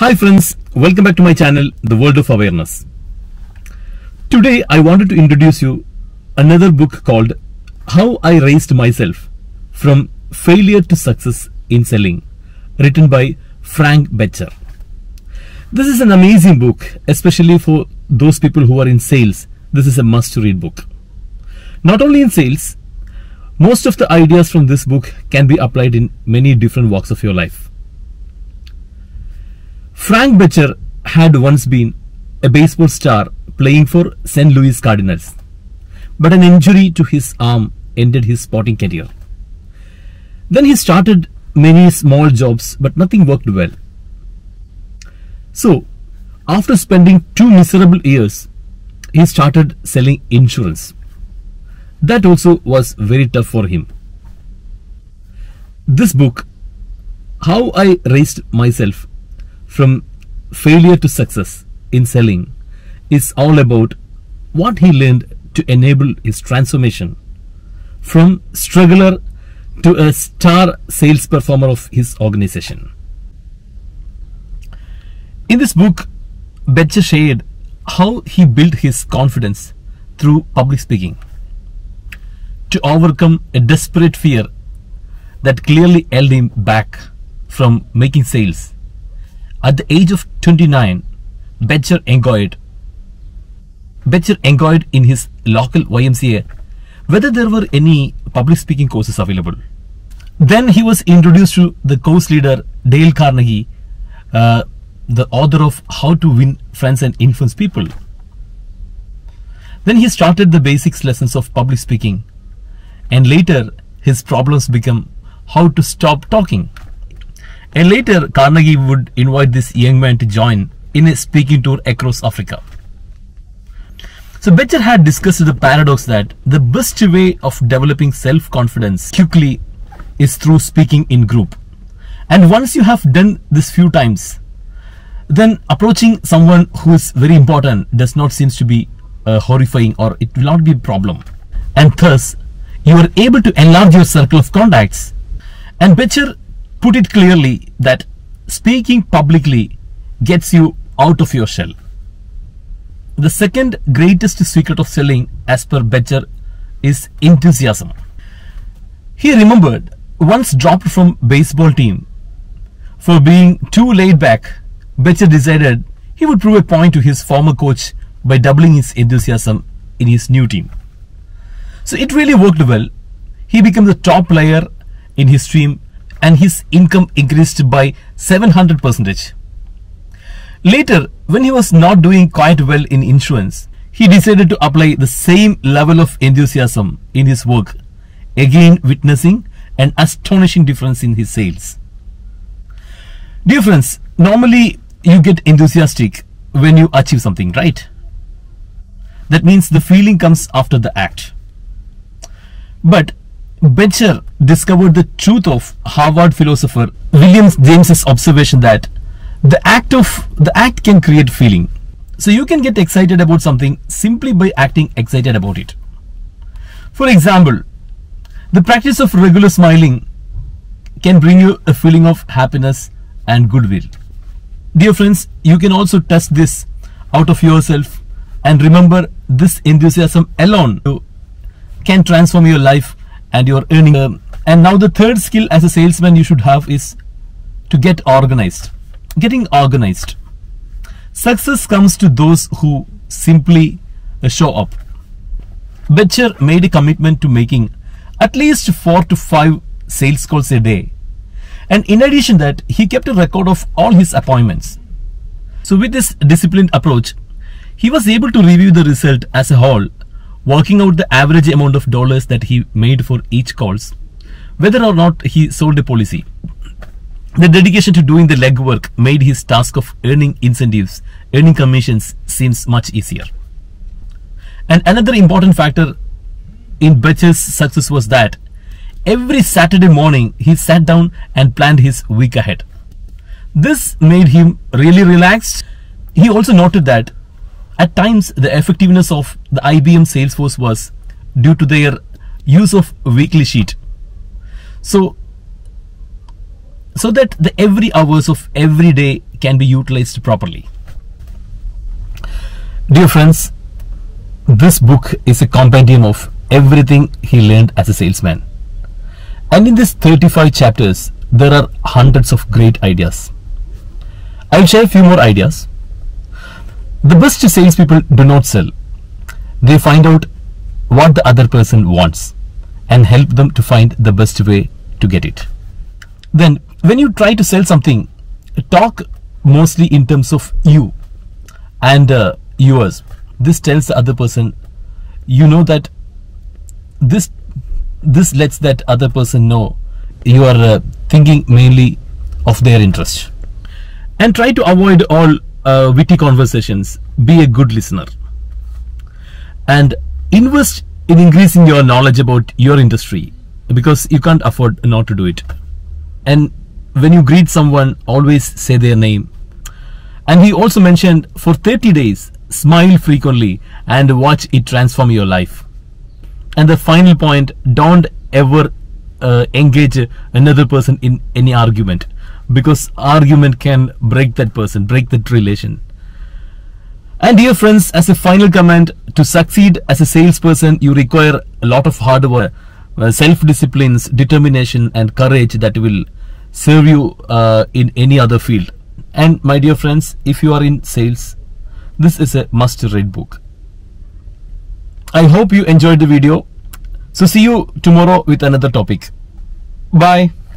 Hi friends, welcome back to my channel, The World of Awareness. Today I wanted to introduce you another book called How I Raised Myself from Failure to Success in Selling, written by Frank Bettger. This is an amazing book, especially for those people who are in sales. This is a must-read book. Not only in sales, most of the ideas from this book can be applied in many different walks of your life. Frank Bettger had once been a baseball star playing for St. Louis Cardinals, but an injury to his arm ended his sporting career. Then he started many small jobs, but nothing worked well. So, after spending 2 miserable years, he started selling insurance. That also was very tough for him. This book, How I Raised Myself from Failure to Success in Selling, is all about what he learned to enable his transformation from struggler to a star sales performer of his organization. In this book, Bettger shared how he built his confidence through public speaking to overcome a desperate fear that clearly held him back from making sales. At the age of 29, Bettger inquired in his local YMCA whether there were any public speaking courses available. Then he was introduced to the course leader Dale Carnegie, the author of How to Win Friends and Influence People. Then he started the basics lessons of public speaking, and later his problems became how to stop talking. And later Carnegie would invite this young man to join in a speaking tour across Africa. So Bettger had discussed the paradox that the best way of developing self-confidence quickly is through speaking in group. And once you have done this few times, then approaching someone who is very important does not seem to be horrifying, or it will not be a problem. And thus, you are able to enlarge your circle of contacts. And Bettger put it clearly that speaking publicly gets you out of your shell. The second greatest secret of selling, as per Bettger, is enthusiasm. He remembered once dropped from baseball team for being too laid back. Bettger decided he would prove a point to his former coach by doubling his enthusiasm in his new team. So it really worked well. He became the top player in his team, and his income increased by 700%. Later, when he was not doing quite well in insurance, he decided to apply the same level of enthusiasm in his work, again witnessing an astonishing difference in his sales. Dear friends, normally you get enthusiastic when you achieve something, right? That means the feeling comes after the act. But Bettger discovered the truth of Harvard philosopher William James's observation that the act can create feeling. So you can get excited about something simply by acting excited about it. For example, the practice of regular smiling can bring you a feeling of happiness and goodwill. Dear friends, you can also test this out of yourself, and remember, this enthusiasm alone can transform your life and your earning. And now the third skill as a salesman you should have is to get organized. Getting organized. Success comes to those who simply show up. Bettger made a commitment to making at least 4 to 5 sales calls a day. And in addition that, he kept a record of all his appointments. So with this disciplined approach, he was able to review the result as a whole, working out the average amount of dollars that he made for each calls, whether or not he sold a policy. The dedication to doing the legwork made his task of earning incentives, earning commissions, seems much easier. And another important factor in Bettger's success was that every Saturday morning he sat down and planned his week ahead. This made him really relaxed. He also noted that at times the effectiveness of the IBM Salesforce was due to their use of weekly sheet. So so that the every hours of every day can be utilized properly. Dear friends, this book is a compendium of everything he learned as a salesman. And in these 35 chapters, there are hundreds of great ideas. I'll share a few more ideas. The best salespeople do not sell. They find out what the other person wants and help them to find the best way to get it. Then, when you try to sell something, talk mostly in terms of you and yours. This tells the other person, you know, that this lets that other person know you are thinking mainly of their interest. And try to avoid all witty conversations. Be a good listener. And invest in increasing your knowledge about your industry, because you can't afford not to do it. And when you greet someone, always say their name. And he also mentioned, for 30 days, smile frequently and watch it transform your life. And the final point, don't ever engage another person in any argument, because argument can break that person, break that relation. And dear friends, as a final comment, to succeed as a salesperson, you require a lot of hard work, self-disciplines, determination and courage that will serve you in any other field. And my dear friends, if you are in sales, this is a must-read book. I hope you enjoyed the video. So see you tomorrow with another topic. Bye.